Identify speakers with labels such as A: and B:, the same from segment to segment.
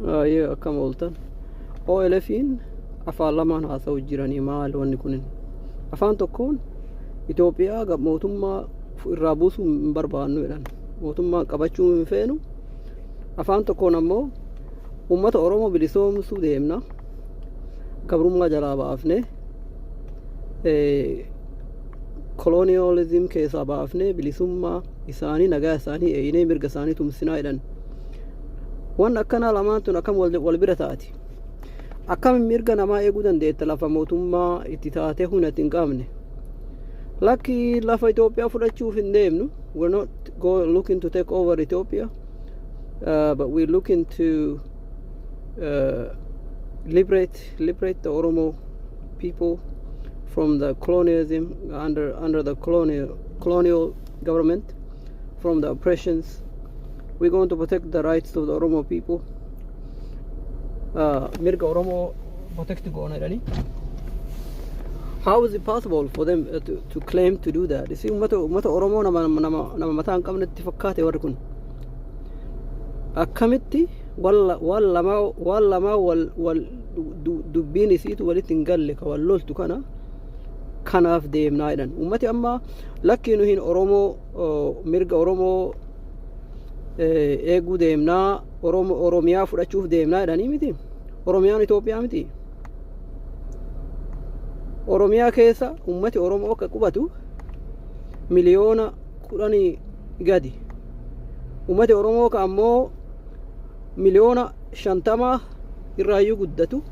A: akkam ooltan. OLF'n afaan lamaan haasa'u jiranii maal wanni kunin. Afaan tokkoon Itoophiyaa mootummaa irraa buusuu hin barbaannu jedhan. Mootummaa qabachuu hin feenu. Afaan tokkoon ammoo uummata Oromoo bilisoomsuu deemna. Gabrummaa jalaa baafne. Colonialism keessaa baafne bilisummaa isaanii nagaa isaanii eeyinee mirga isaanii tumsinaa jedhan. Waan akkanaa lamaan tun akkam wal bira taati. Akkam mirga namaa eeguu dandeetta lafa mootummaa itti taatee humna hin qabne. Lakki lafa Itoophiyaa fudhachuuf hin deemnu. We're not looking to take over Ethiopia, but we're looking to liberate the Oromo people from the colonialism under the colonial government, from the oppressions. We're going to protect the rights of the Oromo people. Mirga Oromo protect Gonairani. How is it possible for them to claim to do that? You see, mata Oromo nama matan kamne tifakate warkun. Akkamitti wal dubbin isiitu walitti hin galle ka wal loltu kanaaf deemnaa jedhan. Ummati amma lakki nu hin Oromoo mirga Oromoo eeguu deemnaa Oromiyaa fudhachuuf deemnaa jedhanii miti. Oromiyaan Itoophiyaa miti. Oromiyaa keessa ummati Oromoo akka qubatu miliyoona 10 gadi. Ummati Oromoo ka ammoo miliyoona 50 irraayyuu guddatu.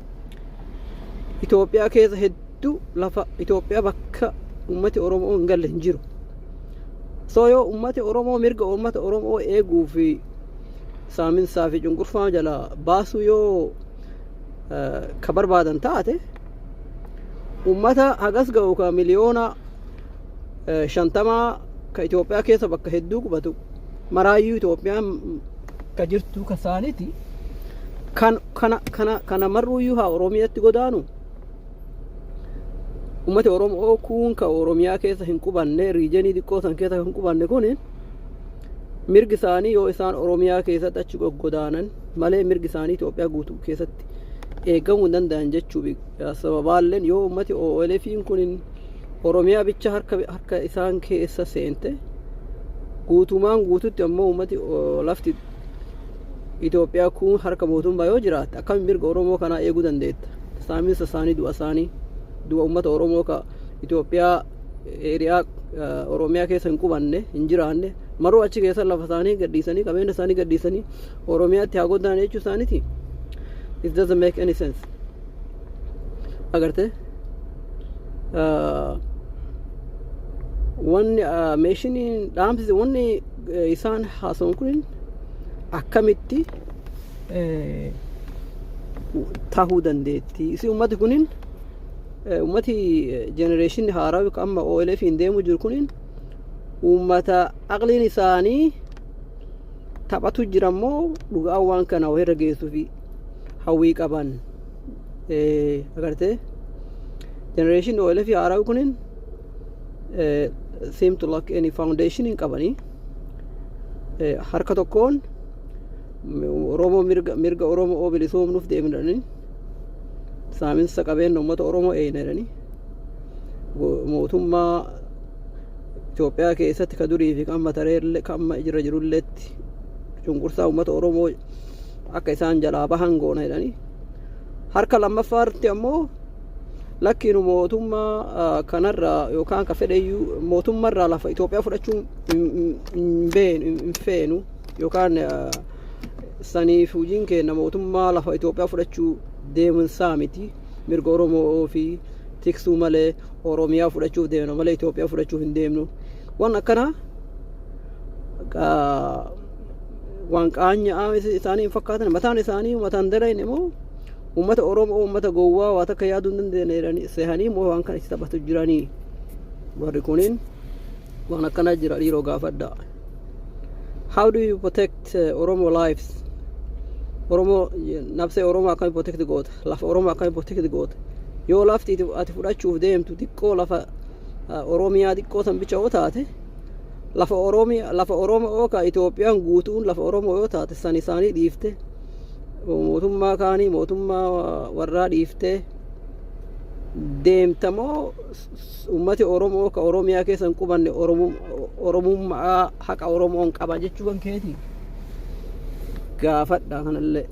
A: Itoophiyaa keessa hedduu lafa Itoophiyaa bakka ummati Oromoo hin galle hin jiru. So yoo ummati Oromoo mirga ummata Oromoo eeguu fi saaminsaa fi cunqurfaa jala baasuu yoo ka barbaadan taate ummata hagas ga'u ka miliyoona 50 ka Itoophiyaa keessa bakka hedduu qubatu maraayyuu Itoophiyaan ka jirtu ka saaniti kana marruuyyuu haa Oromiyaatti godaanu. Ummati Oromoo kun ka Oromiyaa keessa hin qubanne riijenii xiqqoo san keessa hin qubanne kun mirgi isaanii yoo isaan Oromiyaa keessatti achi goggodaanan malee mirgi isaanii Itoophiyaa guutuu keessatti eegamuu hin danda'an jechuu sababaalleen yoo ummati OLF'n kun Oromiyaa bicha harka isaan keessa seente guutumaan guututti ammoo ummati lafti Itoophiyaa kun harka mootummaa yoo jiraatte akkam mirga Oromoo kanaa eeguu dandeetta. Saaminsa isaanii du'a isaanii du'a ummata Oromoo ka Itoophiyaa eeriyaa Oromiyaa keessa hin qubanne hin jiraanne maroo achi keessa lafa isaanii gadhiisanii qabeenya isaanii gadhiisanii Oromiyaatti haa godaan jechuu isaaniiti. It doesn't make any sense. Agarte wanni meeshiniin dhaamsise wanni isaan haasa'an kun akkamitti tahuu dandeetti. Isi ummati kunin ummati generation haaraa amma OLF'n deemu jiru kunin ummata aqliin isaanii taphatu jirammoo dhugaa waan kana wayirra geessuu fi hawwii qaban. Agarte generation OLF haaraa kunin seem to lack any foundation hin qabanii. Harka tokkoon Oromoo mirga Oromoo bilisoomnuuf deemnanii saaminsa qabeenya uummata Oromoo eeynanii mootummaa Itoophiyaa keessatti ka durii fi kan matareelle kan jira jirulleetti cunqursaa uummata Oromoo akka isaan jalaa bahan goona jedhanii. Harka lammaffaatti ammoo lakkiinu mootummaa kanarraa yookaan ka fedhayyuu mootummaarraa lafa Itoophiyaa fudhachuu hin feenu yookaan saniif hojiin kenna mootummaa lafa Itoophiyaa fudhachuu deemun saamiti mirga Oromoo fi tiksuu malee Oromiyaa fudhachuuf deemna malee Itoophiyaa fudhachuuf hin deemnu. Waan akkana waan qaanya isaanii hin fakkaatan mataan isaanii mataan dareen immoo ummata Oromoo ummata gowwaa waa takka yaaduu hin dandeenye sehanii moo waan kana itti taphatu jiranii. Warri kunin waan akkana jira dhiiroo gaafadha. How do you protect Oromo lives? Oromo nafse Oromo akkami protect goota lafa Oromo akkami protect goota yoo lafti ati fudhachuuf deemtu xiqqoo lafa Oromiyaa xiqqoo san bicha yoo taate lafa Oromoo ka Itoophiyaan guutuun lafa Oromoo yoo taate san isaanii dhiifte mootummaa kaanii mootummaa warraa dhiiftee deemtamoo ummati Oromoo ka Oromiyaa keessa hin qubanne Oromummaa haqa Oromoon qaba jechuu kan keeti gaafadha kanallee.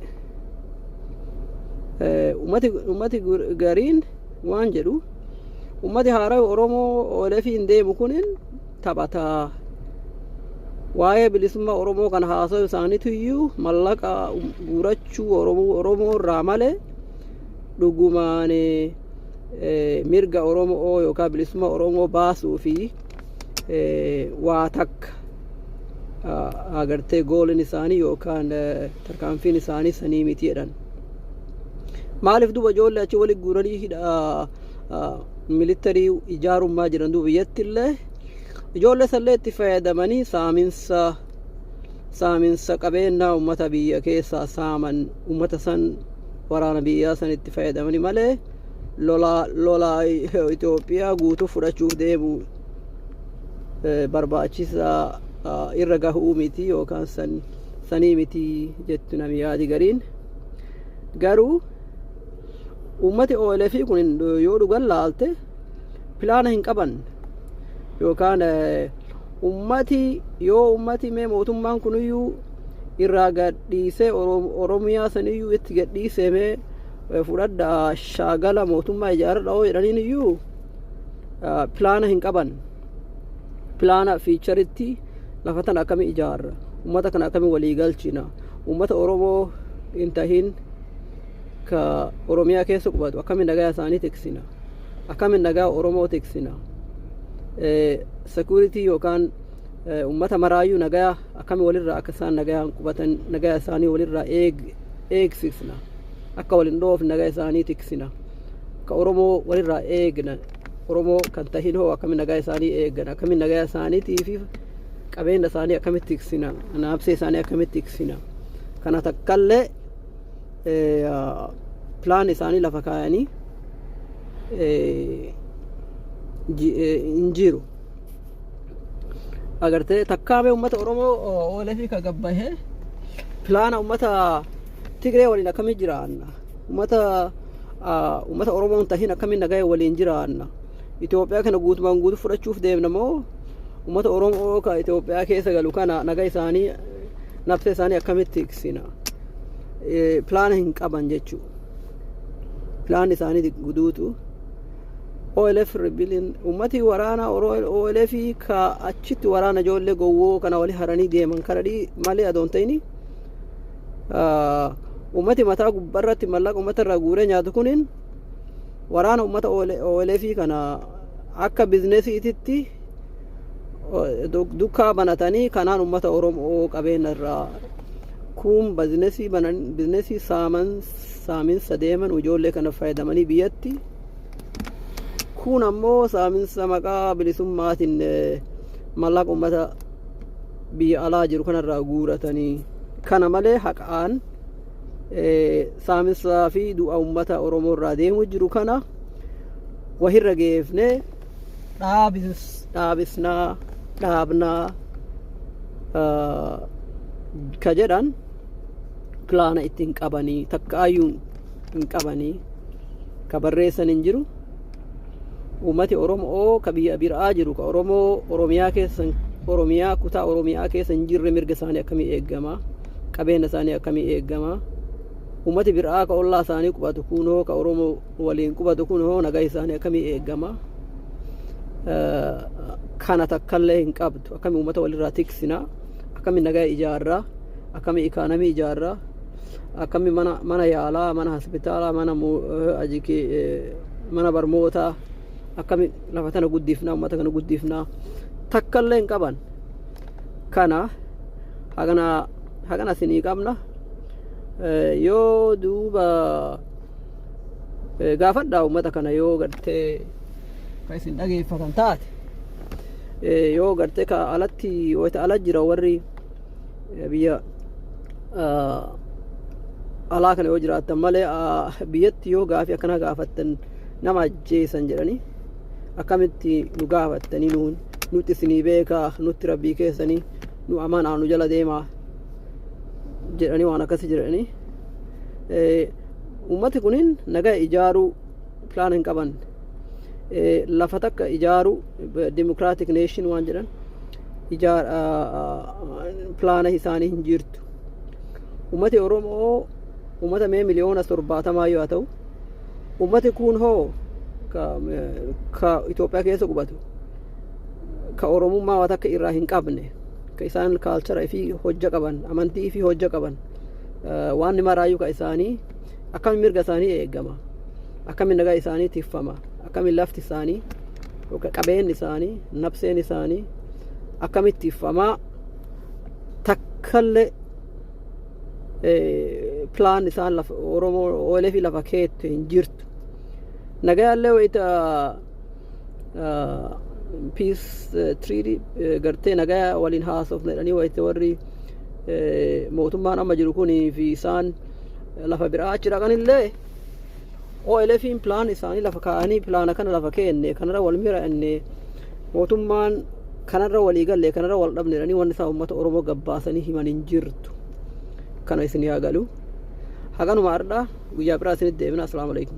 A: Ummati gariin waan jedhu ummati haaraa Oromoo OLF hin deemu kunin taphataa waa'ee bilisummaa Oromoo kana haasa'u isaaniitu iyyuu mallaqa guurachuu Oromoo irraa malee dhugumaan mirga Oromoo yookaan bilisummaa Oromoo baasuu fi waa takka agartee goolin isaanii yookaan tarkaanfiin isaanii sanii miti jedhan. Maaliif duuba ijoollee achi walitti guuranii militarii ijaarummaa jiran duuba biyyatti illee ijoollee sallee itti fayyadamanii saaminsa qabeenyaa uummata biyya keessaa saaman uummata san waraana biyyaa san itti fayyadamanii malee lolaa Itoophiyaa guutuu fudhachuuf deemu barbaachisaa irra gahuu miti yookaan sanii miti jettu namni yaadi gariin. Garuu ummati OLF kun yoo dhugan laalte pilaana hin qaban yookaan ummati mee mootummaan kuniyyuu irraa gadhiisee Oromiyaa saniyyuu itti gadhiisee mee fudhadhaa shaagala mootummaa ijaaradha jedhaniin iyyuu pilaana hin qaban. Pilaana fiicharitti lafa tana akkami ijaarra ummata kana akkami walii galchina ummata Oromoo hin tahin ka Oromiyaa keessa qubatu akkami nagaa isaanii tiksina akkami nagaa Oromoo tiksina security yookaan ummata maraayyuu nagaa akkami walirraa akka isaan nagaa qubatan nagaa isaanii walirraa eegsisna akka walin dhoof nagaa isaanii tiksina ka Oromoo walirraa eegna Oromoo kan tahin hoo akkami nagaa isaanii eegna akkami nagaa isaaniitii fi qabeenya isaanii akkamitti tiksina naabsee isaanii akkamitti tiksina kana takkallee plan isaanii lafa kaayanii hin jiru. Agartee takkaamee uummata Oromoo OLF ka gabbahee plaana uummata Tigree waliin akkamitti jiraanna uummata Oromoo hin tahin akkamitti nagaa waliin jiraanna Itoophiyaa kana guutumaan guutuu fudhachuuf deemna moo ummata Oromoo ka Itoophiyaa keessa galu kana nagaa isaanii nabsee isaanii akkamitti tiksina pilaana hin qaban jechuu pilaan isaanii guduutu OLF rebellion ummati waraana OLF ka achitti waraana ijoollee gowwoo kana wali haranii deeman kanadhi malee adoon ta'ini ummati mataa gubbarratti mallaqa ummata irraa guuree nyaatu kunin waraana ummata OLF kana akka bizinesiititti dukkaa banatanii kanaan ummata Oromoo qabeenya irraa kun bizinesii saaminsa deeman ijoollee kana fayyadamanii biyyatti kun ammoo saaminsa maqaa bilisummaatiin mallaqa ummata biyya alaa jiru kanarraa guuratanii kana malee haqaan saaminsaa fi du'a ummata Oromoo irraa deemu jiru kana wahirra geefne dhaabnaa ka jedhan pilaana ittiin qabanii takkaayyuu hin qabanii ka barreessan hin jiru ummati Oromoo ka biyya biraa jiru ka Oromiyaa kutaa Oromiyaa keessa hin jirre mirga isaanii akkamii eeggama qabeenya isaanii akkamii eeggama ummati biraa ka ollaa isaanii qubatu kunoo ka Oromoo waliin qubatu kunoo nagaa isaanii akkamii eeggama kana takkallee hin qabdu akkami ummata walirraa tiksina akkami nagaa ijaarraa akkami ikaanamii ijaarraa akkami mana yaalaa mana hospitaalaa mana barmootaa akkami lafa tana guddifnaa ummata kana guddifnaa takkallee hin qaban kana hagana sinii qabna yoo duuba gaafadhaa ummata kana yoo gartee ka isin dhageeffatan taate yoo gartee ka alatti wayita ala jira warri biyya alaa kana yoo jiraattan malee biyyatti yoo gaafii akkana gaafattan nama ajjeesan jedhanii akkamitti nu gaafattanii nuti isinii beekaa nutti rabbii keessanii nu amanaa nu jala deemaa jedhanii waan akkasi jedhanii ummati kunin nagaa ijaaruu pilaan hin qaban lafa takka ijaaruu democratic nation waan jedhan pilaana isaanii hin jirtu ummati oromoo ummata mee miliyoona 70 yoo ta'u ummati kun hoo ka Itoophiyaa keessa qubatu ka oromummaa waan akka irraa hin qabne ka isaan kaalchara fi hojja qaban amantii fi hojja qaban waan maraayyuu ka isaanii akkamiin mirga isaanii eegama akkamiin nagaa isaanii tiffama akkamiin lafti isaanii qabeen isaanii nabseen isaanii akkamitti tiffamaa takkalle plan isaan lafa oromoo oolee fi lafa keette hin jirtu nagayaallee wayita peace treaty gartee nagaa waliin haasofne jedhanii wayita warri mootummaan amma jiru kunii fi isaan lafa biraa achi dhaqanillee oolee fi plan isaanii lafa kaa'anii plaana kana lafa keenne kanarra wal mira'anne mootummaan kanarra walii galle kanarra wal dhabne jedhanii wanni isaa uummata oromoo gabbaasanii himan hin jirtu kana isin yaa galu haganuma ardha guyyaa biraa isinitti deebina. Assalaamu alaykum.